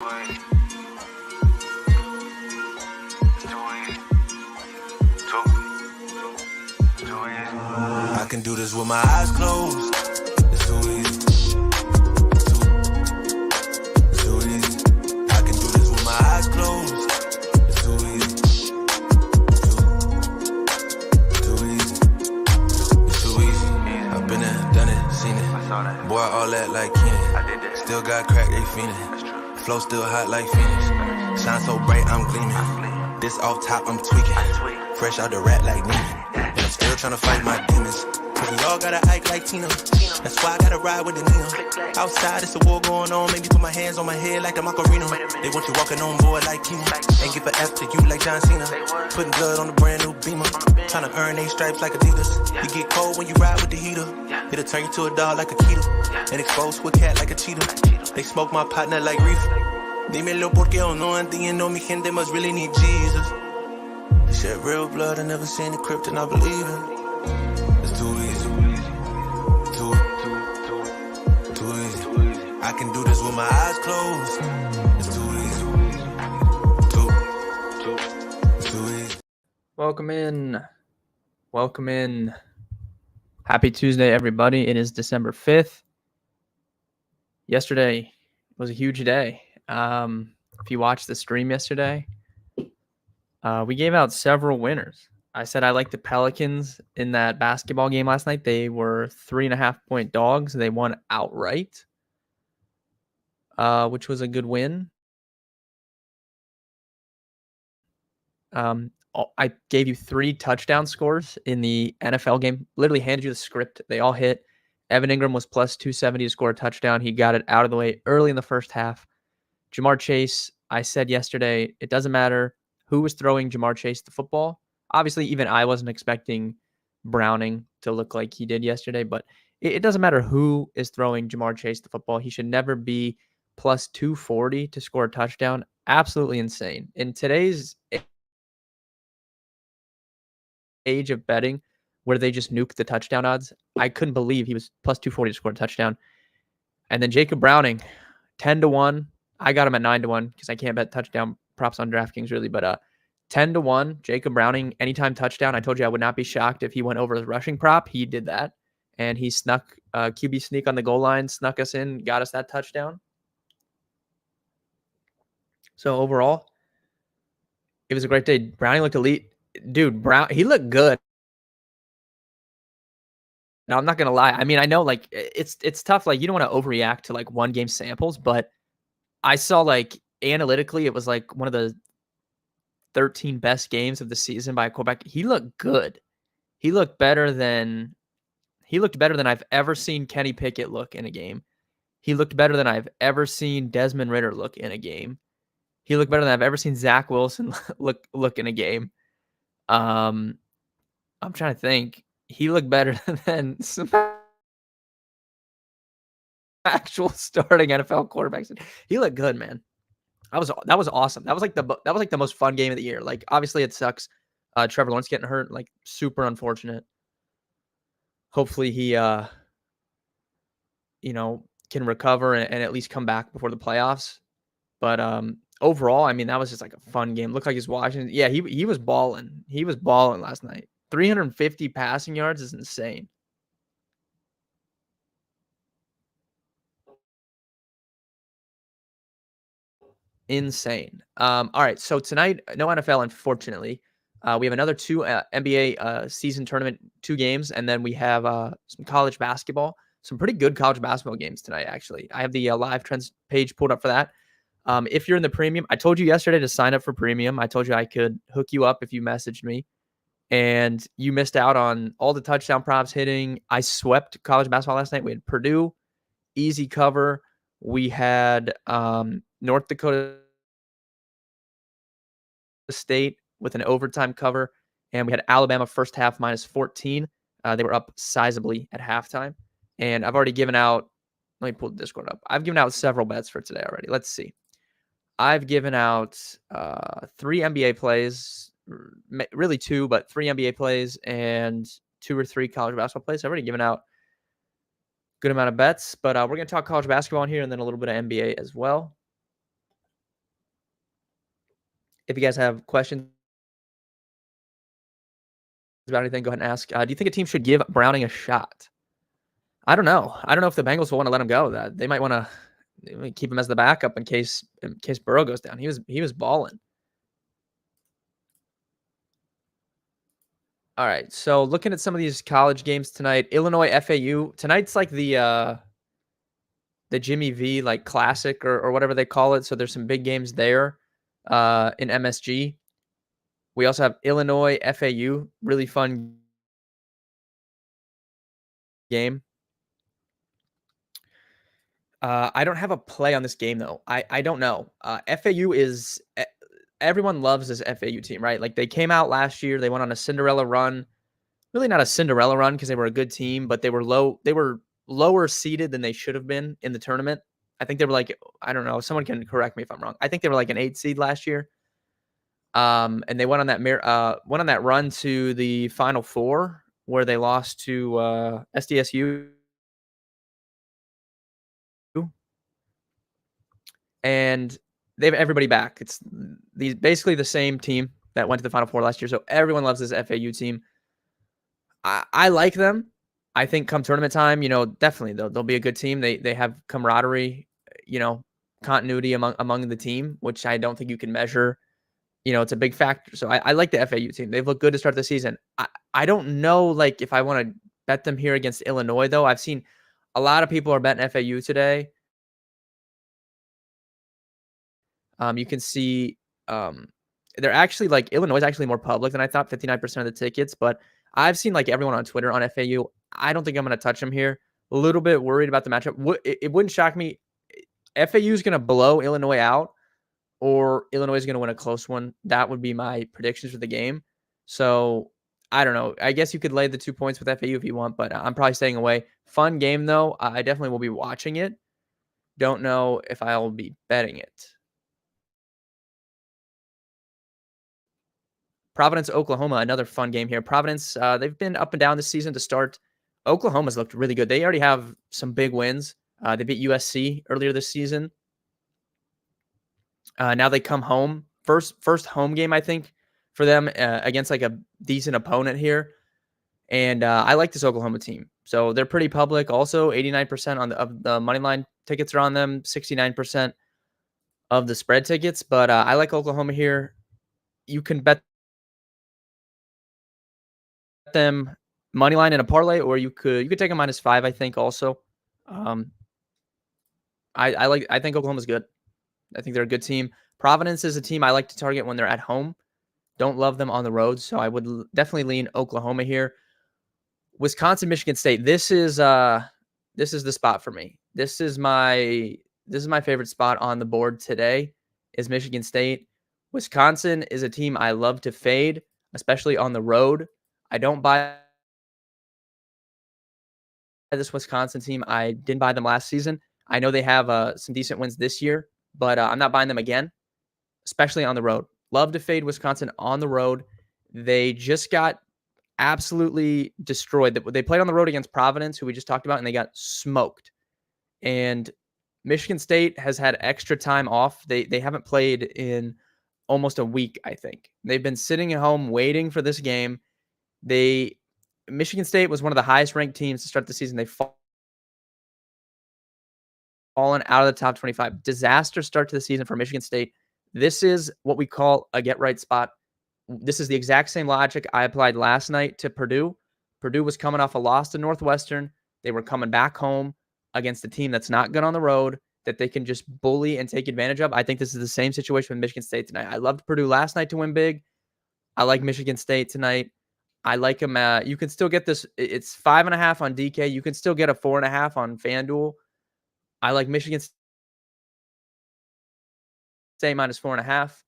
I can do this with my eyes closed. It's too easy. Too easy. I can do this with my eyes closed. It's too easy. Too easy. It's too easy. I've been there, done it, seen it. Boy, all that like Keenan. Still got crack, they fiendin'. Flow still hot like Phoenix. Shine so bright, I'm gleaming. This off top, I'm tweaking. Fresh out the rat like Neiman. And I'm still tryna fight my demons. Cause we all gotta act like Tina. That's why I gotta ride with the Nina. Outside, it's a war going on. Make me put my hands on my head like the Macarena. They want you walking on board like Tina. And give an F to you like John Cena. Putting blood on the brand new Beamer. Tryna earn they stripes like Adidas. You get cold when you ride with the heater. It'll turn you to a dog like a Keto. And expose to a cat like a cheetah. They smoke my partner like reefer. Dímelo porque o no entiendo. Mi gente must really need Jesus. They shed real blood. I never seen the crypt and I believe it. It's too easy. Too easy. I can do this with my eyes closed. It's too easy. Too easy. Welcome in. Happy Tuesday, everybody. It is December 5th. Yesterday was a huge day. If you watched the stream yesterday, we gave out several winners. I said I liked the Pelicans in that basketball game last night. They were 3.5-point dogs. They won outright, which was a good win. I gave you 3 touchdown scores in the NFL game. Literally handed you the script. They all hit. Evan Ingram was plus 270 to score a touchdown. He got it out of the way early in the first half. Jamar Chase, I said yesterday, it doesn't matter who was throwing Jamar Chase the football. Obviously, even I wasn't expecting Browning to look like he did yesterday, but it doesn't matter who is throwing Jamar Chase the football. He should never be plus 240 to score a touchdown. Absolutely insane. In today's age of betting, where they just nuke the touchdown odds, I couldn't believe he was plus 240 to score a touchdown. And then Jacob Browning, 10-1. I got him at 9-1 because I can't bet touchdown props on DraftKings really, but 10-1, Jacob Browning, anytime touchdown. I told you I would not be shocked if he went over his rushing prop. He did that, and he snuck QB sneak on the goal line, snuck us in, got us that touchdown. So overall, it was a great day. Browning looked elite. Dude, he looked good. Now, I'm not going to lie. I mean, I know like it's tough. Like you don't want to overreact to like one game samples, but I saw like analytically, it was like one of the 13 best games of the season by a quarterback. He looked good. He looked better than I've ever seen Kenny Pickett look in a game. He looked better than I've ever seen Desmond Ridder look in a game. He looked better than I've ever seen Zach Wilson look in a game. I'm trying to think. He looked better than some actual starting NFL quarterbacks. He looked good, man. That was awesome. That was like the most fun game of the year. Like obviously it sucks. Trevor Lawrence getting hurt, like super unfortunate. Hopefully he can recover and at least come back before the playoffs. But overall, I mean, that was just like a fun game. Looked like he's watching. Yeah, he was balling. He was balling last night. 350 passing yards is insane. Insane. All right, so tonight, no NFL, unfortunately. We have another 2 NBA season tournament, 2 games, and then we have some college basketball. Some pretty good college basketball games tonight, actually. I have the live trends page pulled up for that. If you're in the premium, I told you yesterday to sign up for premium. I told you I could hook you up if you messaged me. And you missed out on all the touchdown props hitting. I swept college basketball last night. We had Purdue, easy cover. We had North Dakota State with an overtime cover. And we had Alabama first half minus 14. They were up sizably at halftime. And I've already given out, let me pull the Discord up. I've given out several bets for today already. Let's see. I've given out 3 NBA plays, really 2, but 3 NBA plays and 2 or 3 college basketball plays. I've already given out a good amount of bets, but we're going to talk college basketball in here and then a little bit of NBA as well. If you guys have questions about anything, go ahead and ask. Do you think a team should give Browning a shot? I don't know. I don't know if the Bengals will want to let him go. That they might want to keep him as the backup in case Burrow goes down. He was balling. All right. So looking at some of these college games tonight, Illinois FAU tonight's like the Jimmy V like classic or whatever they call it. So there's some big games there in MSG. We also have Illinois FAU, really fun game. I don't have a play on this game though. I don't know. FAU is everyone loves this FAU team, right? Like they came out last year, they went on a Cinderella run. Really not a Cinderella run because they were a good team, but they were lower seeded than they should have been in the tournament. I think they were like, I don't know, someone can correct me if I'm wrong. I think they were like an 8 seed last year. And they went on that run to the Final Four where they lost to SDSU. And they have everybody back. It's basically the same team that went to the Final Four last year. So everyone loves this FAU team. I like them. I think come tournament time, definitely they'll be a good team. They have camaraderie, continuity among the team, which I don't think you can measure. It's a big factor. So I like the FAU team. They've looked good to start the season. I don't know like if I want to bet them here against Illinois though. I've seen a lot of people are betting FAU today. You can see they're actually like Illinois is actually more public than I thought, 59% of the tickets. But I've seen like everyone on Twitter on FAU. I don't think I'm going to touch them here. A little bit worried about the matchup. It wouldn't shock me. FAU is going to blow Illinois out, or Illinois is going to win a close one. That would be my predictions for the game. So I don't know. I guess you could lay the 2 points with FAU if you want, but I'm probably staying away. Fun game though. I definitely will be watching it. Don't know if I'll be betting it. Providence, Oklahoma, another fun game here. Providence, they've been up and down this season to start. Oklahoma's looked really good. They already have some big wins. They beat USC earlier this season. Now they come home. First home game, I think, for them against like a decent opponent here. And I like this Oklahoma team. So they're pretty public. Also, 89% of the money line tickets are on them, 69% of the spread tickets. But I like Oklahoma here. You can bet them money line in a parlay, or you could take a -5. I think also. I think Oklahoma's good. I think they're a good team. Providence is a team I like to target when they're at home. Don't love them on the road, so I would definitely lean Oklahoma here. Wisconsin, Michigan State. This is the spot for me. This is my favorite spot on the board today. Is Michigan State. Wisconsin is a team I love to fade, especially on the road. I don't buy this Wisconsin team. I didn't buy them last season. I know they have some decent wins this year, but I'm not buying them again, especially on the road. Love to fade Wisconsin on the road. They just got absolutely destroyed. They played on the road against Providence, who we just talked about, and they got smoked. And Michigan State has had extra time off. They haven't played in almost a week, I think. They've been sitting at home waiting for this game. Michigan State was one of the highest ranked teams to start the season. They've fallen out of the top 25. Disaster start to the season for Michigan State. This is what we call a get right spot. This is the exact same logic I applied last night to Purdue. Purdue was coming off a loss to Northwestern. They were coming back home against a team that's not good on the road, that they can just bully and take advantage of. I think this is the same situation with Michigan State tonight. I loved Purdue last night to win big. I like Michigan State tonight. I like them. You can still get this. It's 5.5 on DK. You can still get a 4.5 on FanDuel. I like Michigan State -4.5.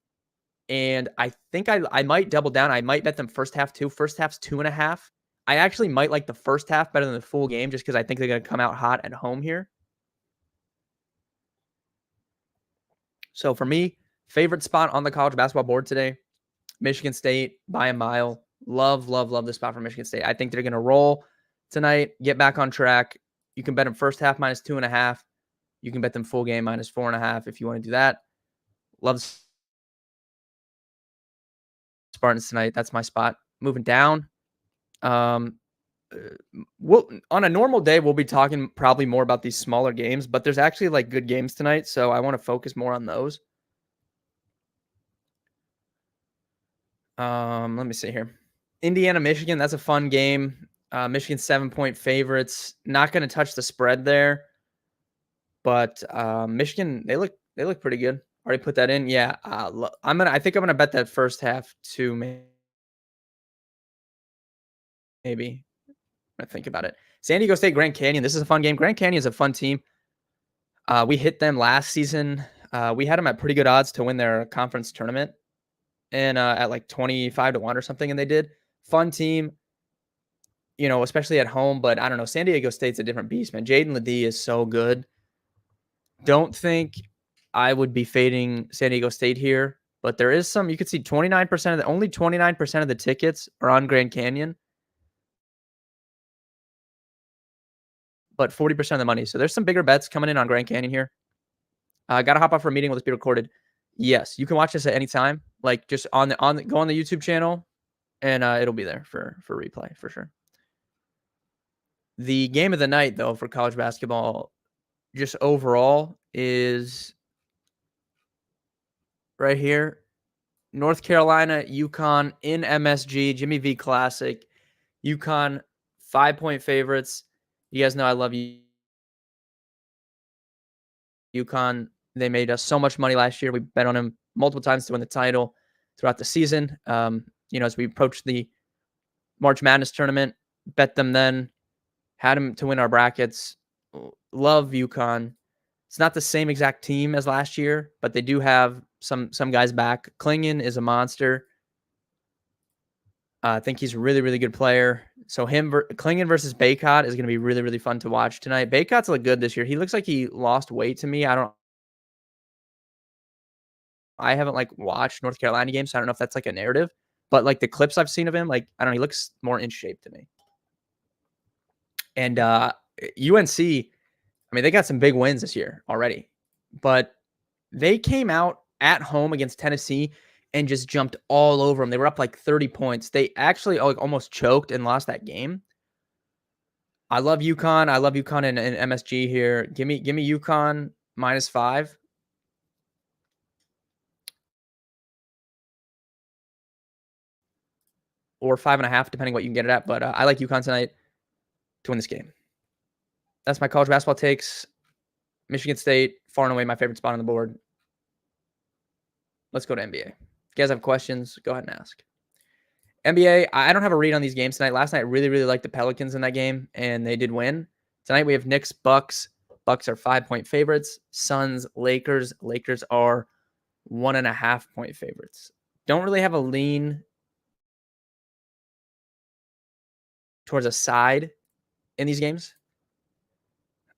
And I think I might double down. I might bet them first half too. First half's 2.5. I actually might like the first half better than the full game just because I think they're going to come out hot at home here. So for me, favorite spot on the college basketball board today, Michigan State by a mile. Love, love, love the spot for Michigan State. I think they're going to roll tonight, get back on track. You can bet them first half -2.5. You can bet them full game -4.5 if you want to do that. Love Spartans tonight. That's my spot. Moving down. We'll on a normal day, we'll be talking probably more about these smaller games, but there's actually like good games tonight, so I want to focus more on those. Let me see here. Indiana, Michigan, that's a fun game. Michigan 7-point favorites. Not going to touch the spread there, but Michigan they look pretty good. Already put that in. Yeah, I think I'm gonna bet that first half too. Maybe. I think about it. San Diego State, Grand Canyon. This is a fun game. Grand Canyon is a fun team. We hit them last season. We had them at pretty good odds to win their conference tournament, and at like 25-1 or something, and they did. Fun team, especially at home. But I don't know. San Diego State's a different beast, man. Jaden Ledee is so good. Don't think I would be fading San Diego State here, but there is some. You could see 29% only 29% of the tickets are on Grand Canyon, but 40% of the money. So there's some bigger bets coming in on Grand Canyon here. Got to hop off for a meeting. Will this be recorded? Yes, you can watch this at any time. Like just go on the YouTube channel, and it'll be there for replay for sure. The game of the night, though, for college basketball, just overall, is right here. North Carolina, UConn in MSG, Jimmy V Classic. UConn 5-point favorites. You guys know I love UConn. They made us so much money last year. We bet on them multiple times to win the title throughout the season. As we approached the March Madness tournament, bet them then, had them to win our brackets. Love UConn. It's not the same exact team as last year, but they do have some guys back. Klingon is a monster. I think he's a really, really good player. So Klingon versus Baycott is going to be really, really fun to watch tonight. Baycott's look good this year. He looks like he lost weight to me. I haven't watched North Carolina games, so I don't know if that's like a narrative, but like the clips I've seen of him, I don't know, he looks more in shape to me. And UNC, I mean, they got some big wins this year already, but they came out at home against Tennessee and just jumped all over them. They were up like 30 points. They actually almost choked and lost that game. I love UConn. I love UConn in MSG here. Give me UConn -5. Or 5.5, depending what you can get it at. But I like UConn tonight to win this game. That's my college basketball takes. Michigan State, far and away my favorite spot on the board. Let's go to NBA. If you guys have questions, go ahead and ask. NBA, I don't have a read on these games tonight. Last night, I really, really liked the Pelicans in that game, and they did win. Tonight, we have Knicks, Bucks. Bucks are 5-point favorites. Suns, Lakers. Lakers are 1.5-point favorites. Don't really have a lean towards a side in these games.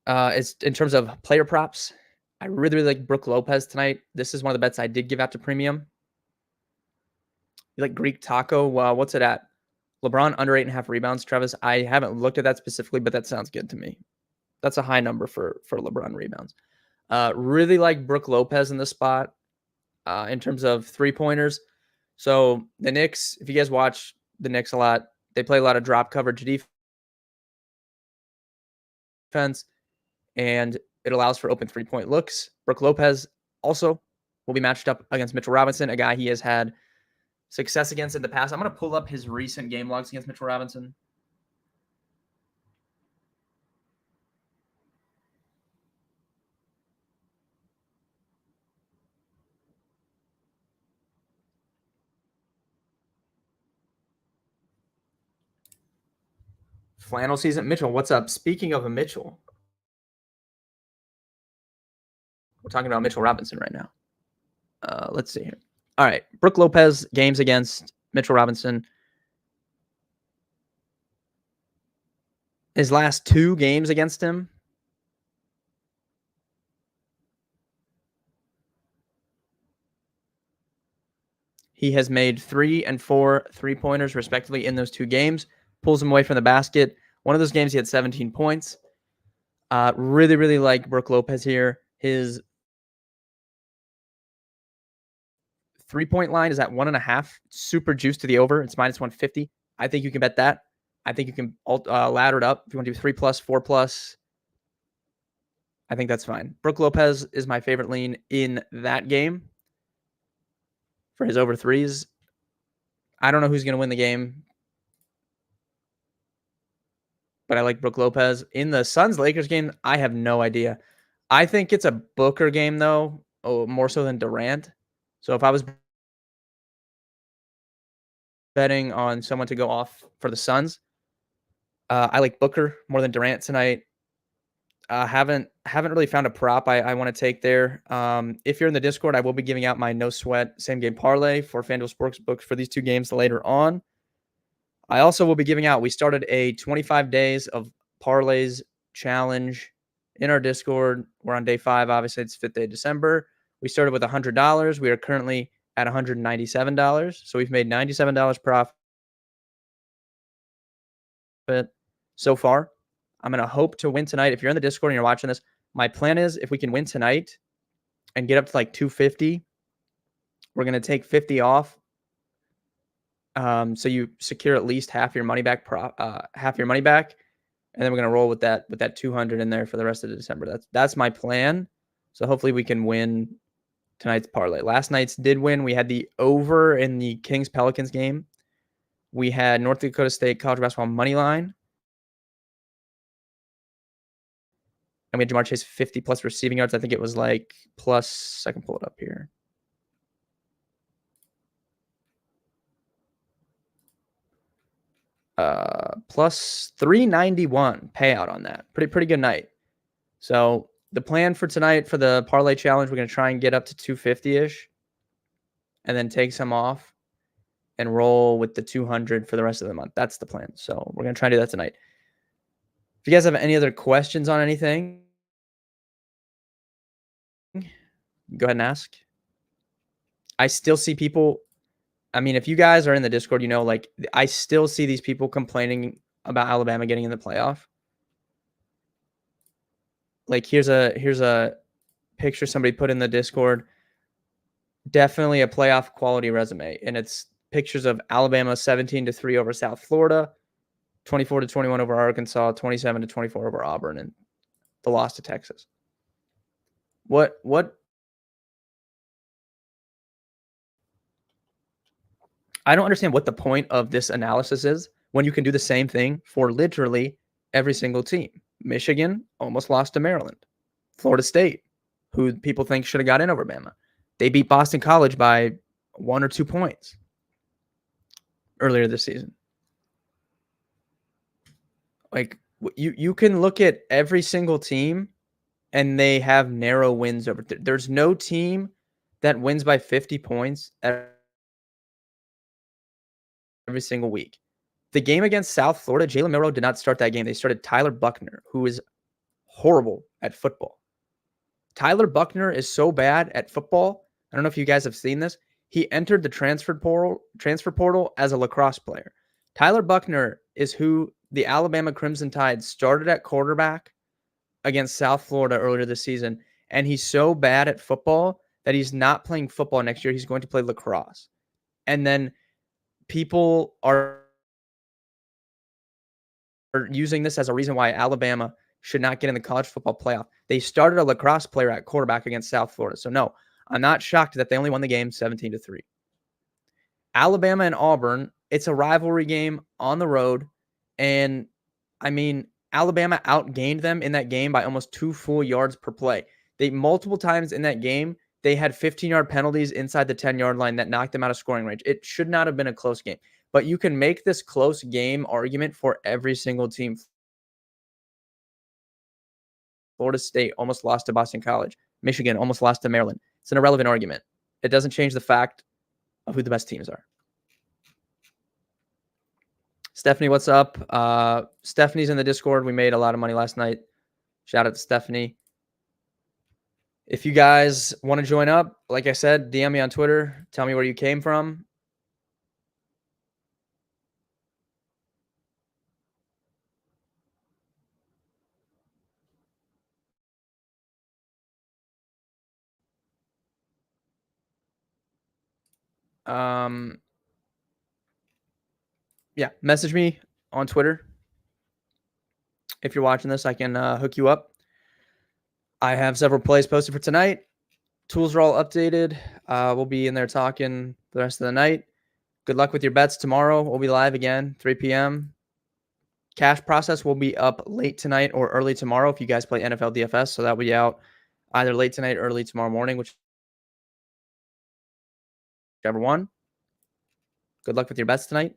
It's in terms of player props. I really, really like Brook Lopez tonight. This is one of the bets I did give out to premium. You like Greek Taco? What's it at? LeBron under 8.5 rebounds. Travis, I haven't looked at that specifically, but that sounds good to me. That's a high number for LeBron rebounds. Really like Brook Lopez in this spot in terms of 3-pointers. So the Knicks, if you guys watch the Knicks a lot, they play a lot of drop coverage defense, and it allows for open 3-point looks. Brook Lopez also will be matched up against Mitchell Robinson, a guy he has had success against in the past. I'm going to pull up his recent game logs against Mitchell Robinson. Flannel season. Mitchell, what's up? Speaking of a Mitchell, we're talking about Mitchell Robinson right now. Let's see here. All right. Brook Lopez games against Mitchell Robinson. His last 2 games against him, he has made 3 and 4 3-pointers respectively in those 2 games. Pulls him away from the basket. One of those games he had 17 points. Really, really like Brook Lopez here. His 3-point line is at 1.5. Super juiced to the over. It's -150. I think you can bet that. I think you can ladder it up if you want to do 3+, 4+. I think that's fine. Brook Lopez is my favorite lean in that game for his over threes. I don't know who's going to win the game, but I like Brook Lopez. In the Suns-Lakers game, I have no idea. I think it's a Booker game, though, more so than Durant. So if I was betting on someone to go off for the Suns, I like Booker more than Durant tonight. Haven't really found a prop I want to take there. If you're in the Discord, I will be giving out my no sweat same game parlay for FanDuel Sportsbook for these two games later on. I also will be giving out. We started a 25 days of parlays challenge in our Discord. We're on day 5. Obviously, it's 5th day of December. We started with $100. We are currently at $197. So we've made $97 profit so far. I'm going to hope to win tonight. If you're in the Discord and you're watching this, my plan is if we can win tonight and get up to like 250, we're going to take 50 off. So you secure at least half your money back, and then we're going to roll with that 200 in there for the rest of December. That's my plan. So hopefully we can win tonight's parlay. Last night's did win. We had the over in the Kings Pelicans game. We had North Dakota State college basketball money line. And we had Jamar Chase 50+ receiving yards. I think it was like plus, I can pull it up here. Plus 391 payout on that. Pretty good night. So the plan for tonight for the parlay challenge, we're going to try and get up to 250-ish and then take some off and roll with the 200 for the rest of the month. That's the plan. So we're going to try and do that tonight. If you guys have any other questions on anything, go ahead and ask. I still see people. I mean, if you guys are in the Discord, like I still see these people complaining about Alabama getting in the playoff. Like here's a picture somebody put in the Discord. Definitely a playoff quality resume, and it's pictures of Alabama 17-3 over South Florida, 24-21 over Arkansas, 27-24 over Auburn, and the loss to Texas. What I don't understand what the point of this analysis is when you can do the same thing for literally every single team. Michigan almost lost to Maryland. Florida State, who people think should have got in over Bama, they beat Boston College by 1 or 2 points earlier this season. Like you can look at every single team and they have narrow wins over. There's no team that wins by 50 points every single week. The game against South Florida, Jalen Milroe did not start that game. They started Tyler Buckner, who is horrible at football. Tyler Buckner is so bad at football. I don't know if you guys have seen this. He entered the transfer portal as a lacrosse player. Tyler Buckner is who the Alabama Crimson Tide started at quarterback against South Florida earlier this season. And he's so bad at football that he's not playing football next year. He's going to play lacrosse. And then people are using this as a reason why Alabama should not get in the college football playoff. They started a lacrosse player at quarterback against South Florida. So no, I'm not shocked that they only won the game 17-3. Alabama and Auburn, it's a rivalry game on the road. And I mean, Alabama outgained them in that game by almost 2 full yards per play. They multiple times in that game, they had 15-yard penalties inside the 10-yard line that knocked them out of scoring range. It should not have been a close game. But you can make this close game argument for every single team. Florida State almost lost to Boston College. Michigan almost lost to Maryland. It's an irrelevant argument. It doesn't change the fact of who the best teams are. Stephanie, what's up? Stephanie's in the Discord. We made a lot of money last night. Shout out to Stephanie. If you guys want to join up, like I said, DM me on Twitter. Tell me where you came from. Yeah, message me on Twitter. If you're watching this, I can hook you up. I have several plays posted for tonight. Tools are all updated. We'll be in there talking the rest of the night. Good luck with your bets tomorrow. We'll be live again, 3 p.m. Cash process will be up late tonight or early tomorrow if you guys play NFL DFS. So that will be out either late tonight or early tomorrow morning, whichever one. Good luck with your bets tonight.